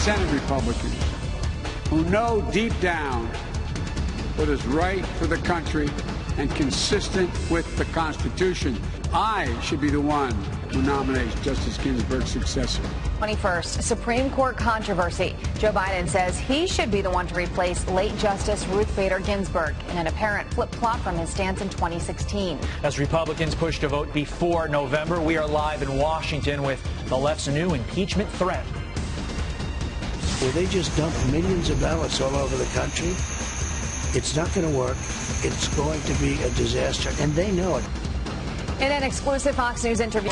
Senate Republicans who know deep down what is right for the country and consistent with the Constitution, I should be the one who nominates Justice Ginsburg's successor. 21st, Supreme Court controversy. Joe Biden says he should be the one to replace late Justice Ruth Bader Ginsburg in an apparent flip-flop from his stance in 2016. As Republicans push to vote before November, we are live in Washington with the left's new impeachment threat. Will they just dump millions of ballots all over the country? It's not going to work. It's going to be a disaster, and they know it. In an exclusive Fox News interview.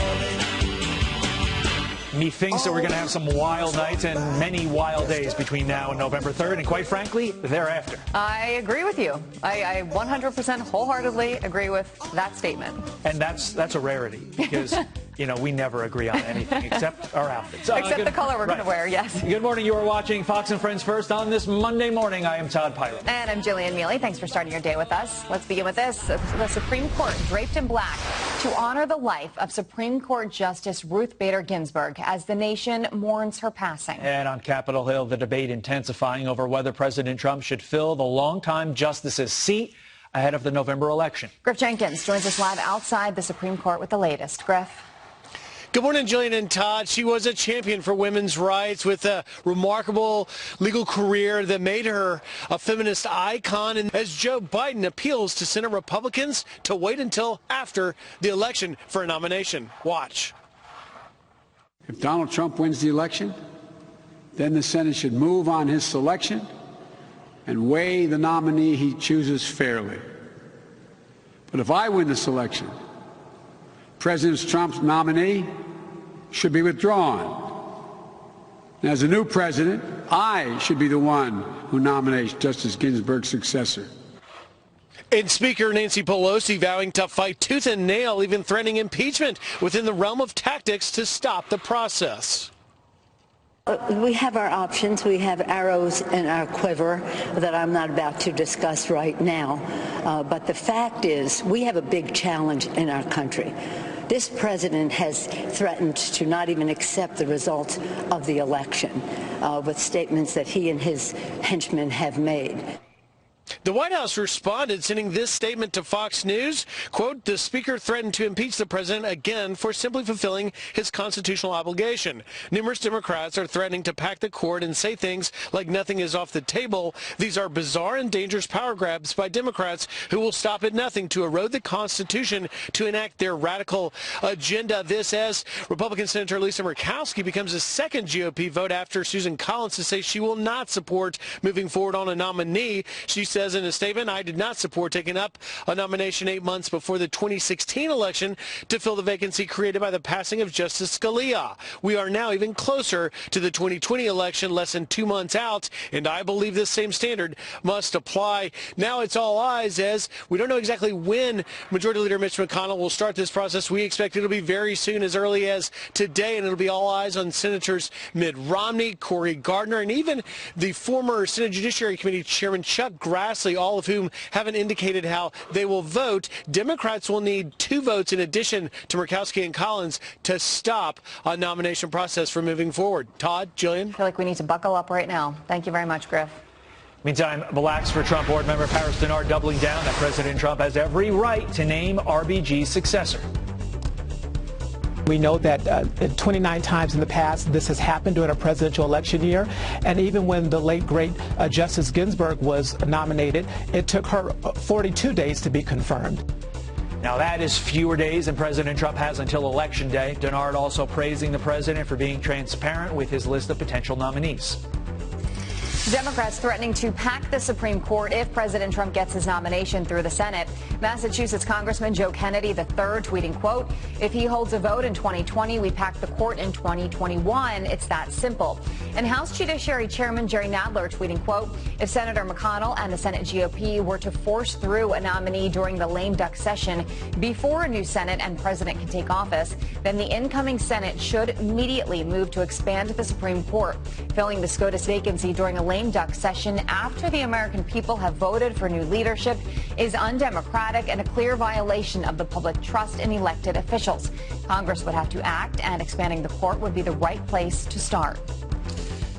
Methinks that we're going to have some wild nights and many wild days between now and November 3rd, and quite frankly, thereafter. I agree with you. I 100% wholeheartedly agree with that statement. And that's a rarity because, you know, we never agree on anything except our outfits. Except the color we're going to wear, yes. Good morning. You are watching Fox and Friends First on this Monday morning. I am Todd Pilot. And I'm Jillian Mealy. Thanks for starting your day with us. Let's begin with this. The Supreme Court draped in black to honor the life of Supreme Court Justice Ruth Bader Ginsburg as the nation mourns her passing. And on Capitol Hill, the debate intensifying over whether President Trump should fill the longtime justice's seat ahead of the November election. Griff Jenkins joins us live outside the Supreme Court with the latest. Griff. Good morning, Jillian and Todd. She was a champion for women's rights with a remarkable legal career that made her a feminist icon. And as Joe Biden appeals to Senate Republicans to wait until after the election for a nomination. Watch. If Donald Trump wins the election, then the Senate should move on his selection and weigh the nominee he chooses fairly. But if I win the selection, President Trump's nominee should be withdrawn. And as a new president, I should be the one who nominates Justice Ginsburg's successor. And Speaker Nancy Pelosi vowing to fight tooth and nail, even threatening impeachment within the realm of tactics to stop the process. We have our options. We have arrows in our quiver that I'm not about to discuss right now. But the fact is, we have a big challenge in our country. This president has threatened to not even accept the results of the election with statements that he and his henchmen have made. The White House responded, sending this statement to Fox News. Quote, the speaker threatened to impeach the president again for simply fulfilling his constitutional obligation. Numerous Democrats are threatening to pack the court and say things like nothing is off the table. These are bizarre and dangerous power grabs by Democrats who will stop at nothing to erode the Constitution to enact their radical agenda. This as Republican Senator Lisa Murkowski becomes the second GOP vote after Susan Collins to say she will not support moving forward on a nominee. She says in a statement, I did not support taking up a nomination 8 months before the 2016 election to fill the vacancy created by the passing of Justice Scalia. We are now even closer to the 2020 election, less than 2 months out, and I believe this same standard must apply. Now it's all eyes as we don't know exactly when Majority Leader Mitch McConnell will start this process. We expect it'll be very soon, as early as today, and it'll be all eyes on Senators Mitt Romney, Cory Gardner, and even the former Senate Judiciary Committee Chairman Chuck Grassley, all of whom haven't indicated how they will vote. Democrats will need 2 votes in addition to Murkowski and Collins to stop a nomination process from moving forward. Todd, Jillian? I feel like we need to buckle up right now. Thank you very much, Griff. Meantime, Blacks for Trump board member Paris Dennard doubling down that President Trump has every right to name RBG's successor. We know that 29 times in the past this has happened during a presidential election year, and even when the late great Justice Ginsburg was nominated, it took her 42 days to be confirmed. Now that is fewer days than President Trump has until Election Day. Dennard also praising the president for being transparent with his list of potential nominees. Democrats threatening to pack the Supreme Court if President Trump gets his nomination through the Senate. Massachusetts Congressman Joe Kennedy III tweeting, quote, if he holds a vote in 2020, we pack the court in 2021. It's that simple. And House Judiciary Chairman Jerry Nadler tweeting, quote, if Senator McConnell and the Senate GOP were to force through a nominee during the lame duck session before a new Senate and president can take office, then the incoming Senate should immediately move to expand the Supreme Court, filling the SCOTUS vacancy during a lame duck session after the American people have voted for new leadership is undemocratic and a clear violation of the public trust in elected officials. Congress would have to act, and expanding the court would be the right place to start.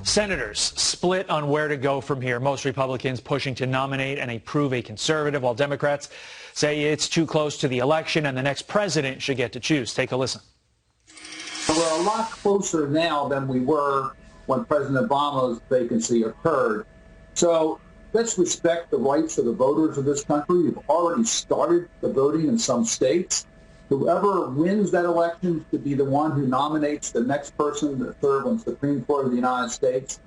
Senators split on where to go from here. Most Republicans pushing to nominate and approve a conservative, while Democrats say it's too close to the election and the next president should get to choose. Take a listen. We're a lot closer now than we were when President Obama's vacancy occurred. So let's respect the rights of the voters of this country. We've already started the voting in some states. Whoever wins that election should be the one who nominates the next person to serve on the Supreme Court of the United States.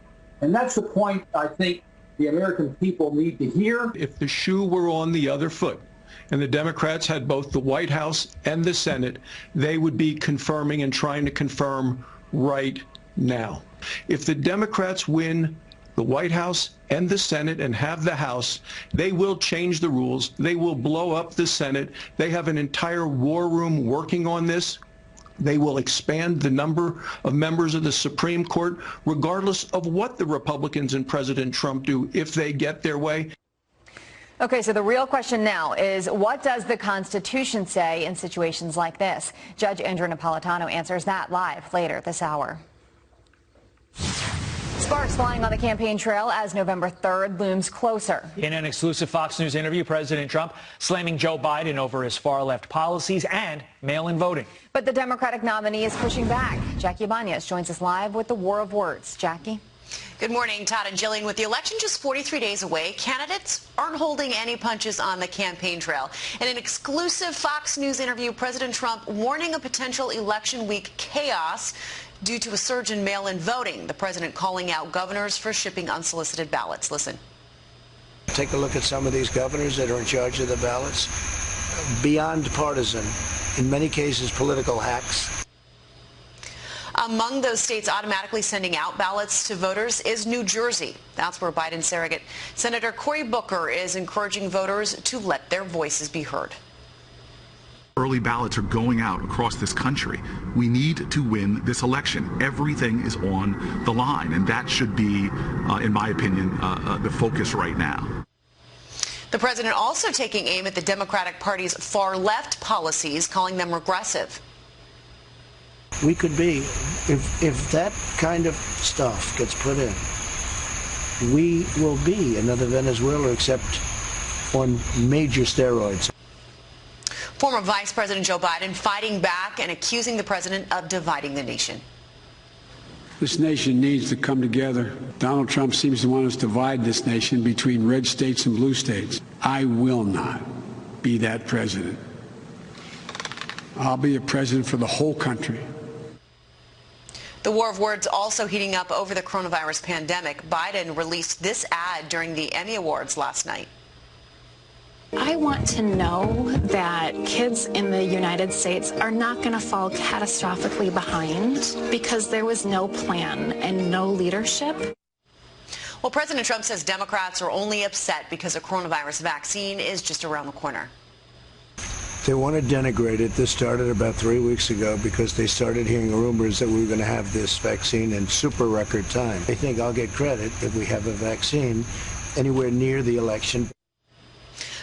And that's the point I think the American people need to hear. If the shoe were on the other foot and the Democrats had both the White House and the Senate, they would be confirming and trying to confirm right now. If the Democrats win the White House and the Senate and have the House, they will change the rules. They will blow up the Senate. They have an entire war room working on this. They will expand the number of members of the Supreme Court, regardless of what the Republicans and President Trump do, if they get their way. Okay, so the real question now is, what does the Constitution say in situations like this? Judge Andrew Napolitano answers that live later this hour. Sparks flying on the campaign trail as November 3rd looms closer. In an exclusive Fox News interview, President Trump slamming Joe Biden over his far-left policies and mail-in voting. But the Democratic nominee is pushing back. Jackie Ibanez joins us live with the war of words. Jackie? Good morning, Todd and Jillian. With the election just 43 days away, candidates aren't holding any punches on the campaign trail. In an exclusive Fox News interview, President Trump warning of potential election week chaos due to a surge in mail-in voting. The president calling out governors for shipping unsolicited ballots. Listen. Take a look at some of these governors that are in charge of the ballots. Beyond partisan, in many cases political hacks. Among those states automatically sending out ballots to voters is New Jersey. That's where Biden surrogate Senator Cory Booker is encouraging voters to let their voices be heard. Early ballots are going out across this country. We need to win this election. Everything is on the line, and that should be, in my opinion, the focus right now. The president also taking aim at the Democratic Party's far-left policies, calling them regressive. We could be, if that kind of stuff gets put in, we will be another Venezuela, except on major steroids. Former Vice President Joe Biden fighting back and accusing the president of dividing the nation. This nation needs to come together. Donald Trump seems to want us to divide this nation between red states and blue states. I will not be that president. I'll be a president for the whole country. The war of words also heating up over the coronavirus pandemic. Biden released this ad during the Emmy Awards last night. I want to know that kids in the United States are not going to fall catastrophically behind because there was no plan and no leadership. Well, President Trump says Democrats are only upset because a coronavirus vaccine is just around the corner. They want to denigrate it. This started about 3 weeks ago because they started hearing rumors that we were going to have this vaccine in super record time. They think I'll get credit if we have a vaccine anywhere near the election.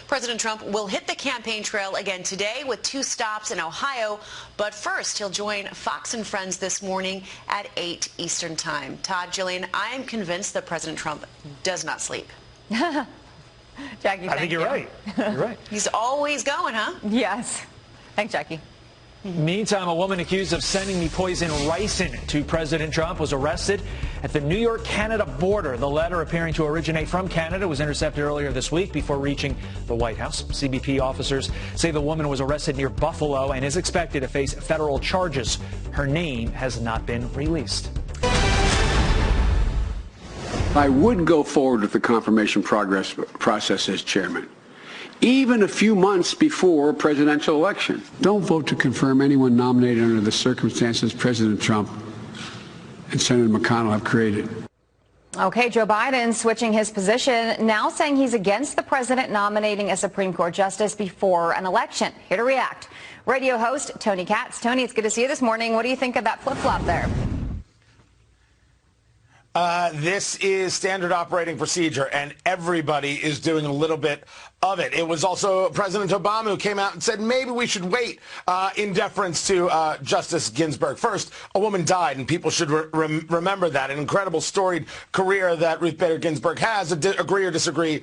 President Trump will hit the campaign trail again today with 2 stops in Ohio. But first, he'll join Fox and Friends this morning at 8 Eastern Time. Todd, Jillian, I am convinced that President Trump does not sleep. Jackie, I think you're right. You're right. He's always going, huh? Yes. Thanks, Jackie. Meantime, a woman accused of sending the poison ricin to President Trump was arrested at the New York-Canada border. The letter, appearing to originate from Canada, was intercepted earlier this week before reaching the White House. CBP officers say the woman was arrested near Buffalo and is expected to face federal charges. Her name has not been released. I would go forward with the confirmation process as chairman, even a few months before a presidential election. Don't vote to confirm anyone nominated under the circumstances President Trump and Senator McConnell have created. Okay, Joe Biden switching his position, now saying he's against the president nominating a Supreme Court justice before an election. Here to react, radio host Tony Katz. Tony, it's good to see you this morning. What do you think of that flip-flop there? This is standard operating procedure, and everybody is doing a little bit of it. It was also President Obama who came out and said maybe we should wait in deference to Justice Ginsburg. First, a woman died, and people should remember that. An incredible storied career that Ruth Bader Ginsburg has, agree or disagree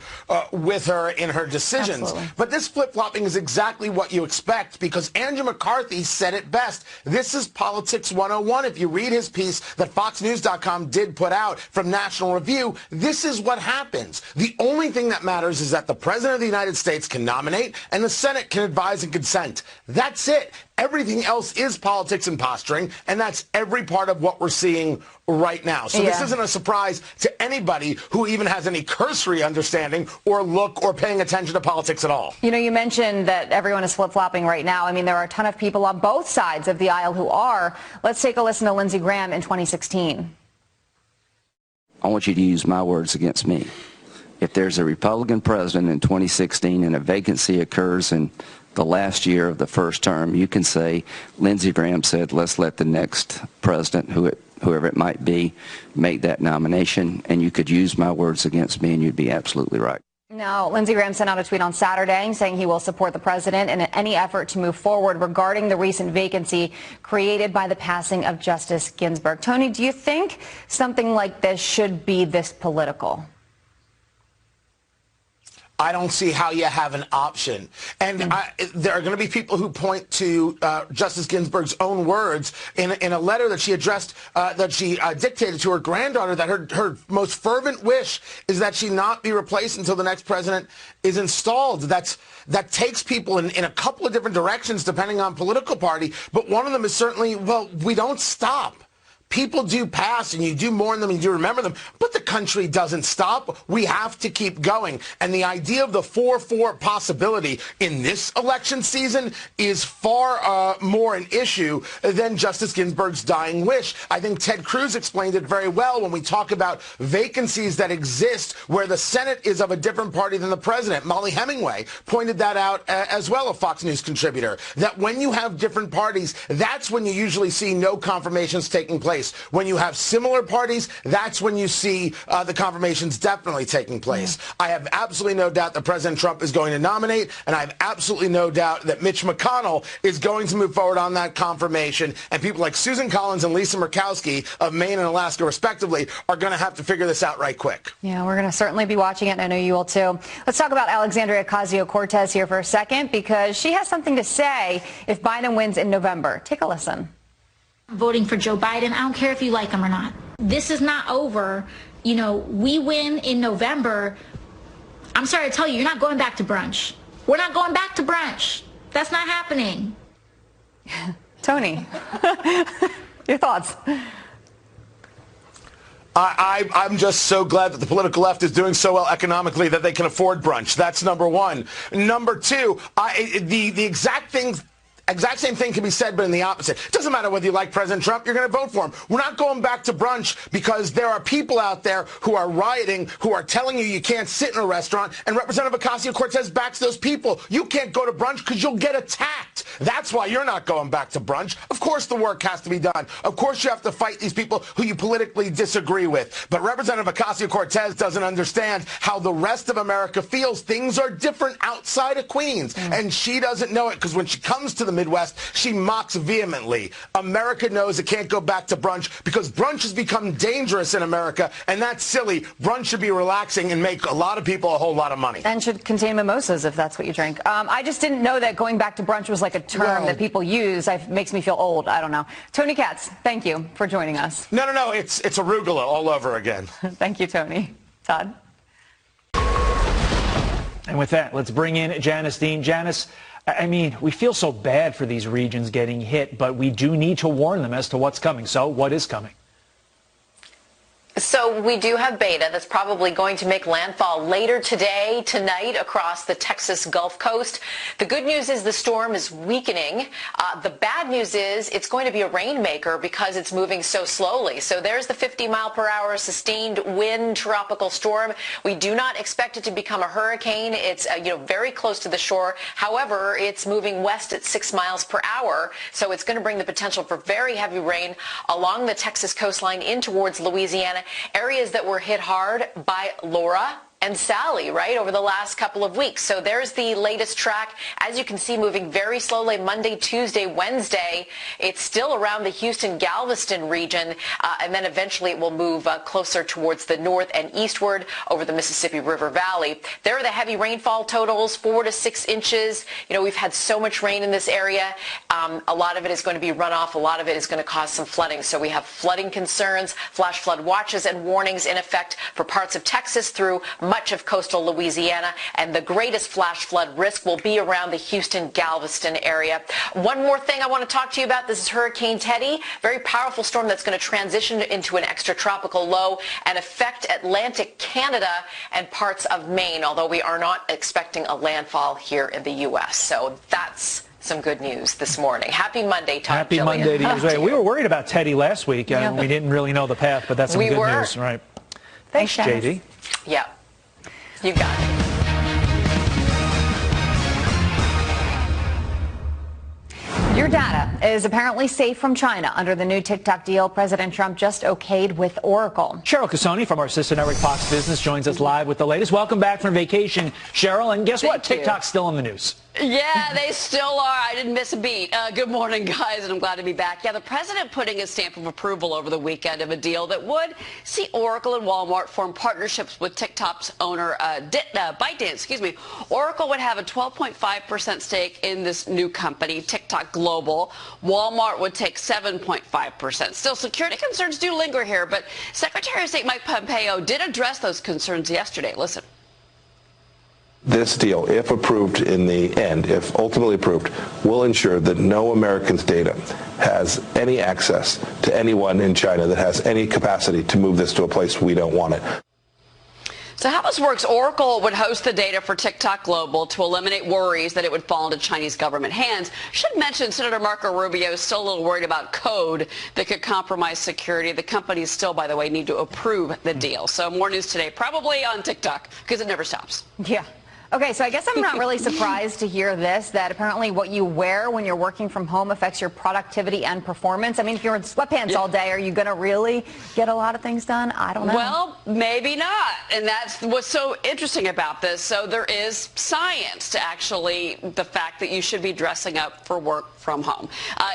with her in her decisions. Absolutely. But this flip-flopping is exactly what you expect, because Andrew McCarthy said it best. This is Politics 101. If you read his piece that FoxNews.com did put out from National Review, this is what happens. The only thing that matters is that the President of the United States can nominate and the Senate can advise and consent. That's it. Everything else is politics and posturing, and that's every part of what we're seeing right now. So this isn't a surprise to anybody who even has any cursory understanding or look or paying attention to politics at all. You know, you mentioned that everyone is flip-flopping right now. I mean, there are a ton of people on both sides of the aisle who are. Let's take a listen to Lindsey Graham in 2016. I want you to use my words against me. If there's a Republican president in 2016 and a vacancy occurs in the last year of the first term, you can say, Lindsey Graham said, let's let the next president, whoever it might be, make that nomination, and you could use my words against me, and you'd be absolutely right. Now, Lindsey Graham sent out a tweet on Saturday saying he will support the president in any effort to move forward regarding the recent vacancy created by the passing of Justice Ginsburg. Tony, do you think something like this should be this political? I don't see how you have an option. And there are going to be people who point to Justice Ginsburg's own words in a letter that she addressed, that she dictated to her granddaughter, that her most fervent wish is that she not be replaced until the next president is installed. That takes people in a couple of different directions depending on political party. But one of them is certainly, well, we don't stop. People do pass, and you do mourn them, and you do remember them, but the country doesn't stop. We have to keep going. And the idea of the 4-4 possibility in this election season is far more an issue than Justice Ginsburg's dying wish. I think Ted Cruz explained it very well when we talk about vacancies that exist where the Senate is of a different party than the president. Molly Hemingway pointed that out as well, a Fox News contributor, that when you have different parties, that's when you usually see no confirmations taking place. When you have similar parties, that's when you see the confirmations definitely taking place. I have absolutely no doubt that President Trump is going to nominate, and I have absolutely no doubt that Mitch McConnell is going to move forward on that confirmation, and people like Susan Collins and Lisa Murkowski of Maine and Alaska, respectively, are going to have to figure this out right quick. Yeah, we're going to certainly be watching it, and I know you will too. Let's talk about Alexandria Ocasio-Cortez here for a second, because she has something to say if Biden wins in November. Take a listen. Voting for Joe Biden, I don't care if you like him or not. This is not over. You know, we win in November. I'm sorry to tell you, you're not going back to brunch. We're not going back to brunch. That's not happening. Tony, your thoughts? I'm just so glad that the political left is doing so well economically that they can afford brunch. That's number one. Number two, the exact same thing can be said, but in the opposite. It doesn't matter whether you like President Trump, you're going to vote for him. We're not going back to brunch because there are people out there who are rioting, who are telling you can't sit in a restaurant, and Representative Ocasio-Cortez backs those people. You can't go to brunch because you'll get attacked. That's why you're not going back to brunch. Of course the work has to be done. Of course you have to fight these people who you politically disagree with. But Representative Ocasio-Cortez doesn't understand how the rest of America feels. Things are different outside of Queens, and she doesn't know it because when she comes to the Midwest, she mocks vehemently. America knows it can't go back to brunch because brunch has become dangerous in America, and that's silly. Brunch should be relaxing and make a lot of people a whole lot of money. And should contain mimosas if that's what you drink. I just didn't know that going back to brunch was like a term that people use. It makes me feel old. I don't know. Tony Katz, thank you for joining us. No. It's arugula all over again. Thank you, Tony. Todd? And with that, let's bring in Janice Dean. Janice, I mean, we feel so bad for these regions getting hit, but we do need to warn them as to what's coming. So what is coming? So we do have beta that's probably going to make landfall later today, tonight, across the Texas Gulf Coast. The good news is the storm is weakening. The bad news is it's going to be a rainmaker because it's moving so slowly. So there's the 50-mile-per-hour sustained wind tropical storm. We do not expect it to become a hurricane. It's very close to the shore. However, it's moving west at 6 miles per hour. So it's going to bring the potential for very heavy rain along the Texas coastline in towards Louisiana. Areas that were hit hard by Laura and Sally, right, over the last couple of weeks. So there's the latest track. As you can see, moving very slowly Monday, Tuesday, Wednesday. It's still around the Houston-Galveston region, and then eventually it will move closer towards the north and eastward over the Mississippi River Valley. There are the heavy rainfall totals, 4 to 6 inches. You know, we've had so much rain in this area. A lot of it is going to be runoff. A lot of it is going to cause some flooding. So we have flooding concerns, flash flood watches and warnings in effect for parts of Texas through much of coastal Louisiana, and the greatest flash flood risk will be around the Houston-Galveston area. One more thing I want to talk to you about. This is Hurricane Teddy, very powerful storm that's going to transition into an extratropical low and affect Atlantic Canada and parts of Maine, although we are not expecting a landfall here in the U.S. So that's some good news this morning. Happy Monday, Todd. Happy Jillian. Monday to you. We were worried about Teddy last week. Yeah. We didn't really know the path, but that's some good news. Right. Thanks, JD. Yeah. You got it. Your data is apparently safe from China under the new TikTok deal President Trump just okayed with Oracle. Cheryl Casoni from our sister network Fox Business joins us live with the latest. Welcome back from vacation, Cheryl. And guess what? TikTok's still in the news. Yeah, they still are. I didn't miss a beat. Good morning, guys, and I'm glad to be back. Yeah, the president putting his stamp of approval over the weekend of a deal that would see Oracle and Walmart form partnerships with TikTok's owner, ByteDance. Oracle would have a 12.5% stake in this new company, TikTok Global. Walmart would take 7.5%. Still, security concerns do linger here, but Secretary of State Mike Pompeo did address those concerns yesterday. Listen. This deal, if approved in the end, if ultimately approved, will ensure that no American's data has any access to anyone in China that has any capacity to move this to a place we don't want it. So how this works, Oracle would host the data for TikTok Global to eliminate worries that it would fall into Chinese government hands. Should mention Senator Marco Rubio is still a little worried about code that could compromise security. The companies still, by the way, need to approve the deal. So more news today, probably on TikTok, because it never stops. Yeah. Okay, so I guess I'm not really surprised to hear this, that apparently what you wear when you're working from home affects your productivity and performance. I mean, if you're in sweatpants all day, are you going to really get a lot of things done? I don't know. Well, maybe not. And that's what's so interesting about this. So there is science to actually the fact that you should be dressing up for work from home.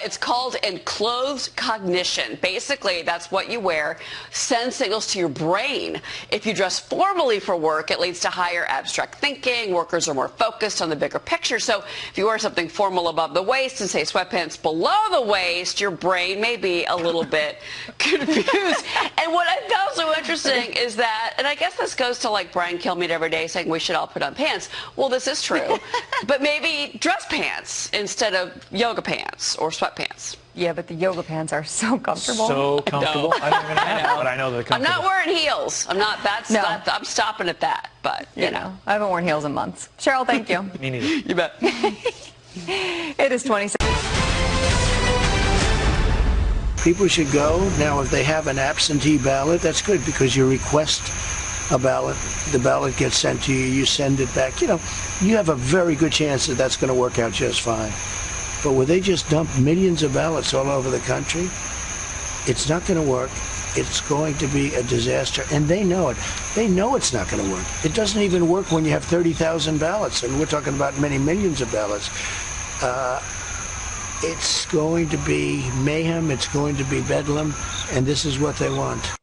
It's called enclosed cognition. Basically, that's what you wear, sends signals to your brain. If you dress formally for work, it leads to higher abstract thinking. Workers are more focused on the bigger picture. So if you wear something formal above the waist and say sweatpants below the waist, your brain may be a little bit confused. And what I found so interesting is that, and I guess this goes to like Brian Kilmeade every day saying we should all put on pants. Well, this is true. But maybe dress pants instead of yoga pants or sweatpants. Yeah, but the yoga pants are so comfortable. So comfortable. I don't even have, but I know they're comfortable. I'm not wearing heels. I'm not. I'm stopping at that. But you know, I haven't worn heels in months. Cheryl, thank you. Me neither. You bet. It is 26. People should go. Now, if they have an absentee ballot, that's good because you request a ballot. The ballot gets sent to you. You send it back. You know, you have a very good chance that that's going to work out just fine. But where they just dump millions of ballots all over the country, it's not going to work. It's going to be a disaster. And they know it. They know it's not going to work. It doesn't even work when you have 30,000 ballots. And we're talking about many millions of ballots. It's going to be mayhem. It's going to be bedlam. And this is what they want.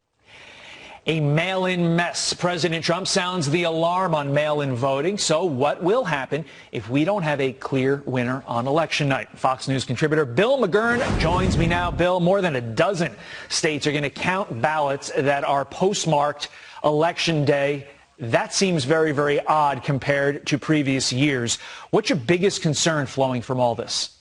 A mail-in mess. President Trump sounds the alarm on mail-in voting. So what will happen if we don't have a clear winner on election night? Fox News contributor Bill McGurn joins me now. Bill, more than a dozen states are going to count ballots that are postmarked Election Day. That seems very, very odd compared to previous years. What's your biggest concern flowing from all this?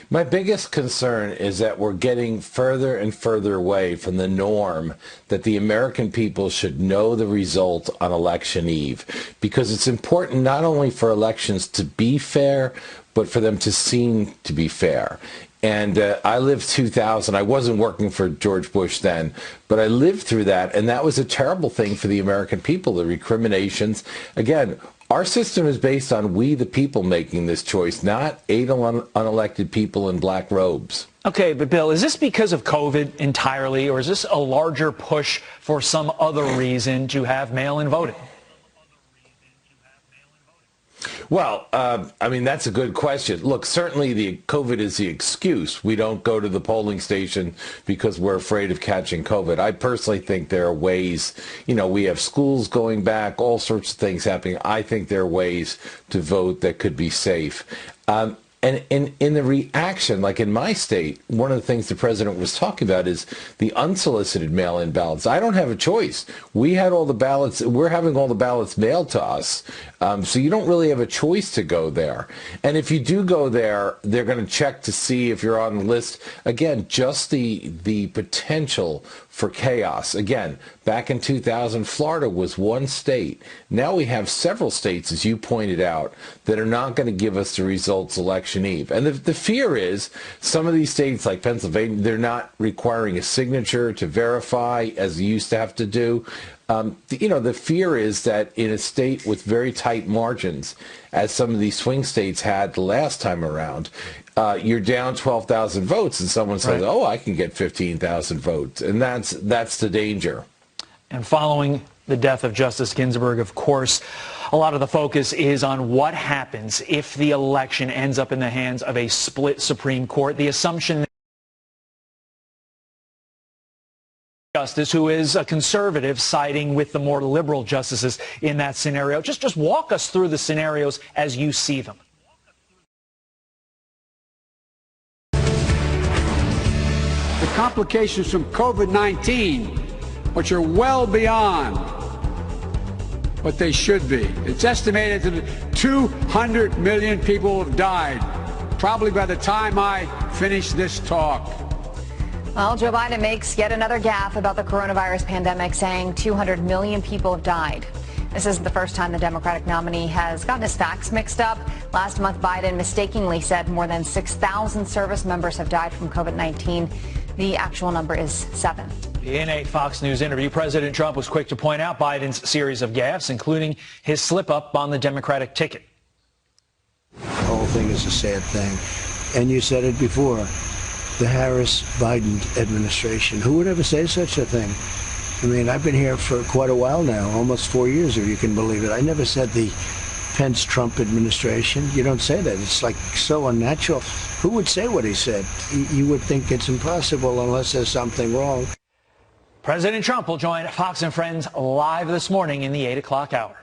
My biggest concern is that we're getting further and further away from the norm that the American people should know the result on election eve, because it's important not only for elections to be fair, but for them to seem to be fair. And I lived 2000. I wasn't working for George Bush then, but I lived through that, and that was a terrible thing for the American people, the recriminations. Again, our system is based on we, the people, making this choice, not 8 unelected people in black robes. Okay, but Bill, is this because of COVID entirely, or is this a larger push for some other reason to have mail-in voting? Well, I mean, that's a good question. Look, certainly the COVID is the excuse. We don't go to the polling station because we're afraid of catching COVID. I personally think there are ways, you know, we have schools going back, all sorts of things happening. I think there are ways to vote that could be safe. And in the reaction, like in my state, one of the things the president was talking about is the unsolicited mail-in ballots. I don't have a choice. We had all the ballots. We're having all the ballots mailed to us. So you don't really have a choice to go there. And if you do go there, they're going to check to see if you're on the list. Again, just the potential for chaos. Again, back in 2000, Florida was one state. Now we have several states, as you pointed out, that are not going to give us the results election eve. And the fear is some of these states like Pennsylvania, they're not requiring a signature to verify as you used to have to do. You know, the fear is that in a state with very tight margins, as some of these swing states had the last time around, you're down 12,000 votes and someone says, oh, I can get 15,000 votes. And that's the danger. And following the death of Justice Ginsburg, of course, a lot of the focus is on what happens if the election ends up in the hands of a split Supreme Court. The assumption that Justice, who is a conservative, siding with the more liberal justices in that scenario. Just walk us through the scenarios as you see them. The complications from COVID-19, which are well beyond what they should be. It's estimated that 200 million people have died, probably by the time I finish this talk. Well, Joe Biden makes yet another gaffe about the coronavirus pandemic, saying 200 million people have died. This isn't the first time the Democratic nominee has gotten his facts mixed up. Last month, Biden mistakenly said more than 6,000 service members have died from COVID-19. The actual number is 7. In a Fox News interview, President Trump was quick to point out Biden's series of gaffes, including his slip-up on the Democratic ticket. The whole thing is a sad thing. And you said it before, the Harris-Biden administration. Who would ever say such a thing? I mean, I've been here for quite a while now, almost 4 years, if you can believe it. I never said the Pence-Trump administration. You don't say that. It's like so unnatural. Who would say what he said? You would think it's impossible unless there's something wrong. President Trump will join Fox and Friends live this morning in the 8 o'clock hour.